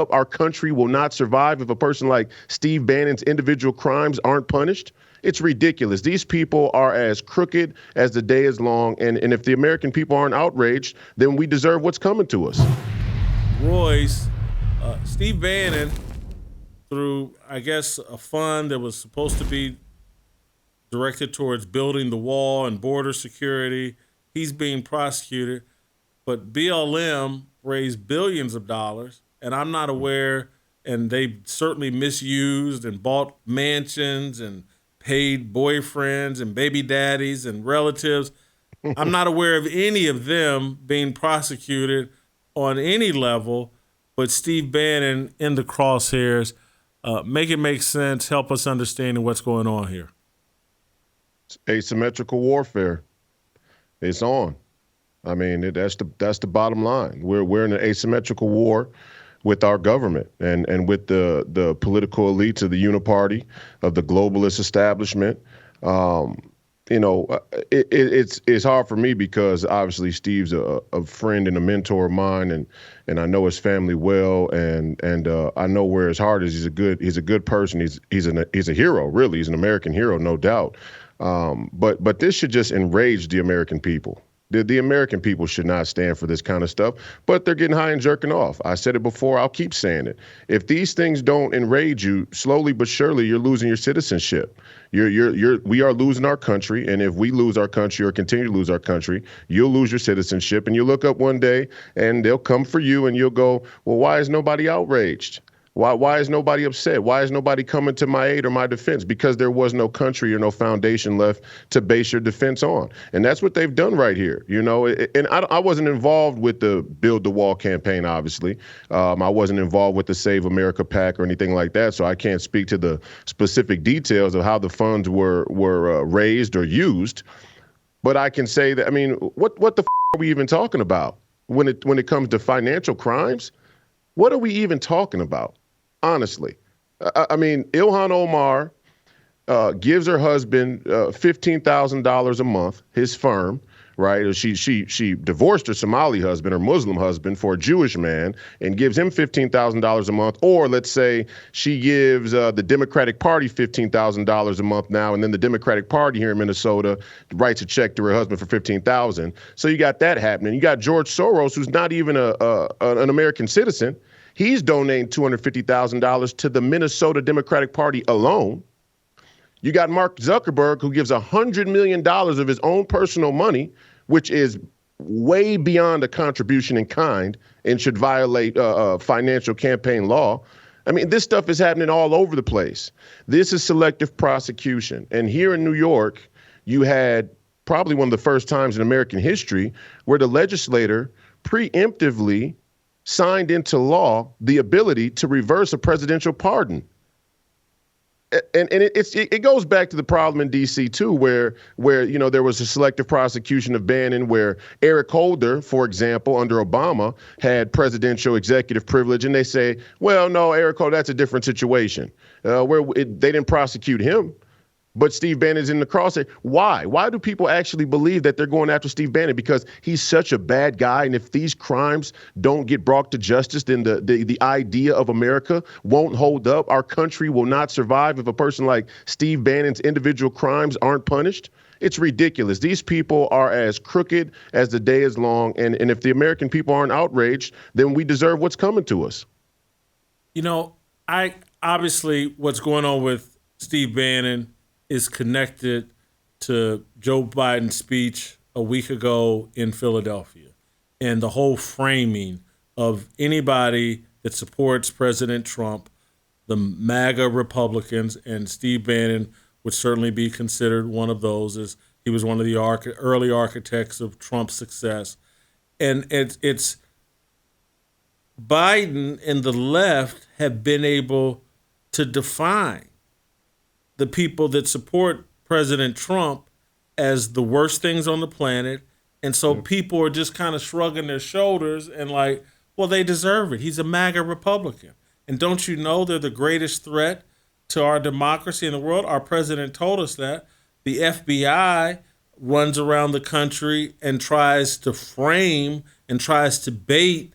up, our country will not survive if a person like Steve Bannon's individual crimes aren't punished. It's ridiculous. These people are as crooked as the day is long. And if the American people aren't outraged, then we deserve what's coming to us. Royce, Steve Bannon, through, I guess, a fund that was supposed to be directed towards building the wall and border security, he's being prosecuted. But BLM raised billions of dollars, and I'm not aware, and they certainly misused and bought mansions and paid boyfriends and baby daddies and relatives. I'm not aware of any of them being prosecuted on any level, but Steve Bannon in the crosshairs. Make it make sense. Help us understanding what's going on here. Asymmetrical warfare. It's on. I mean, that's the bottom line. We're in an asymmetrical war with our government and with the political elites of the uniparty, of the globalist establishment. It's hard for me because obviously Steve's a friend and a mentor of mine, and I know his family well, and I know where his heart is. He's a good person. He's a hero, really. He's an American hero, no doubt. But this should just enrage the American people. The American people should not stand for this kind of stuff, but they're getting high and jerking off. I said it before, I'll keep saying it. If these things don't enrage you, slowly but surely, you're losing your citizenship. We are losing our country, and if we lose our country or continue to lose our country, you'll lose your citizenship, and you'll look up one day, and they'll come for you, and you'll go, well, why is nobody outraged? Why is nobody upset? Why is nobody coming to my aid or my defense? Because there was no country or no foundation left to base your defense on. And that's what they've done right here. And I wasn't involved with the Build the Wall campaign, obviously. I wasn't involved with the Save America PAC or anything like that. So I can't speak to the specific details of how the funds were raised or used. But I can say that, I mean, what the are we even talking about when it comes to financial crimes? What are we even talking about? Honestly, I mean, Ilhan Omar gives her husband $15,000 a month, his firm, right? She divorced her Somali husband, her Muslim husband, for a Jewish man and gives him $15,000 a month. Or let's say she gives the Democratic Party $15,000 a month now, and then the Democratic Party here in Minnesota writes a check to her husband for $15,000. So you got that happening. You got George Soros, who's not even an American citizen. He's donating $250,000 to the Minnesota Democratic Party alone. You got Mark Zuckerberg, who gives $100 million of his own personal money, which is way beyond a contribution in kind and should violate financial campaign law. I mean, this stuff is happening all over the place. This is selective prosecution. And here in New York, you had probably one of the first times in American history where the legislator preemptively signed into law the ability to reverse a presidential pardon. And it goes back to the problem in D.C. too, where there was a selective prosecution of Bannon, where Eric Holder, for example, under Obama, had presidential executive privilege, and they say, well, no, Eric Holder, that's a different situation, they didn't prosecute him. But Steve Bannon's in the crosshair. Why? Why do people actually believe that they're going after Steve Bannon? Because he's such a bad guy, and if these crimes don't get brought to justice, then the idea of America won't hold up. Our country will not survive if a person like Steve Bannon's individual crimes aren't punished. It's ridiculous. These people are as crooked as the day is long, and if the American people aren't outraged, then we deserve what's coming to us. Obviously what's going on with Steve Bannon is connected to Joe Biden's speech a week ago in Philadelphia and the whole framing of anybody that supports President Trump, the MAGA Republicans, and Steve Bannon would certainly be considered one of those, as he was one of the early architects of Trump's success. And it's Biden and the left have been able to define the people that support President Trump as the worst things on the planet. And so people are just kind of shrugging their shoulders and like, well, they deserve it. He's a MAGA Republican. And don't you know they're the greatest threat to our democracy in the world? Our president told us that. The FBI runs around the country and tries to frame and tries to bait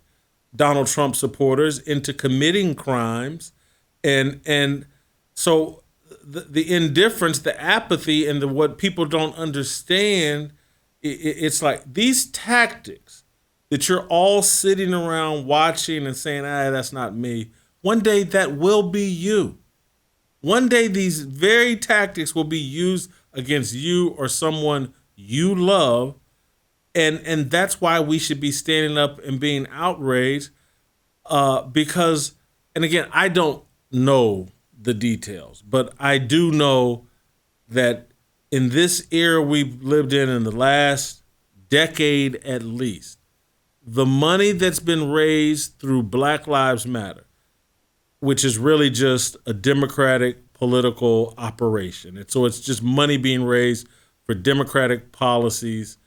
Donald Trump supporters into committing crimes, and so the indifference, the apathy, and what people don't understand, it's like these tactics that you're all sitting around watching and saying, that's not me. One day that will be you. One day these very tactics will be used against you or someone you love. And that's why we should be standing up and being outraged because, and again, I don't know the details, but I do know that in this era we've lived in the last decade at least, the money that's been raised through Black Lives Matter, which is really just a Democratic political operation. And so it's just money being raised for Democratic policies.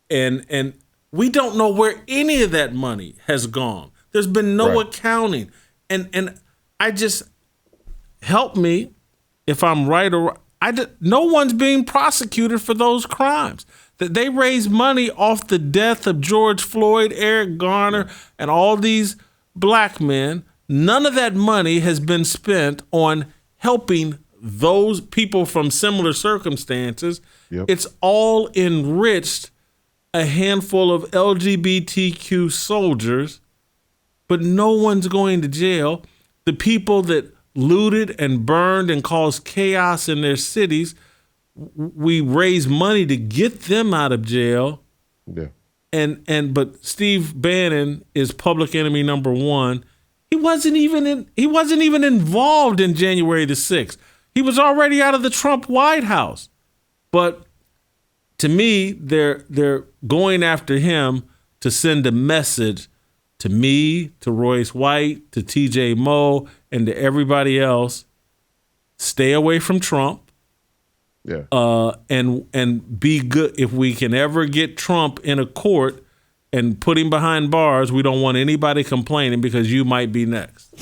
And we don't know where any of that money has gone. There's been no accounting. And I just, help me if I'm right or no one's being prosecuted for those crimes. That they raised money off the death of George Floyd, Eric Garner, and all these black men. None of that money has been spent on helping those people from similar circumstances. Yep. It's all enriched a handful of LGBTQ soldiers, but no one's going to jail. The people that looted and burned and caused chaos in their cities, we raise money to get them out of jail. Yeah. But Steve Bannon is public enemy number one. He wasn't even involved in January the 6th. He was already out of the Trump White House. But to me, they're going after him to send a message to me, to Royce White, to TJ Moe, and to everybody else. Stay away from Trump. Yeah. And be good. If we can ever get Trump in a court and put him behind bars, we don't want anybody complaining because you might be next.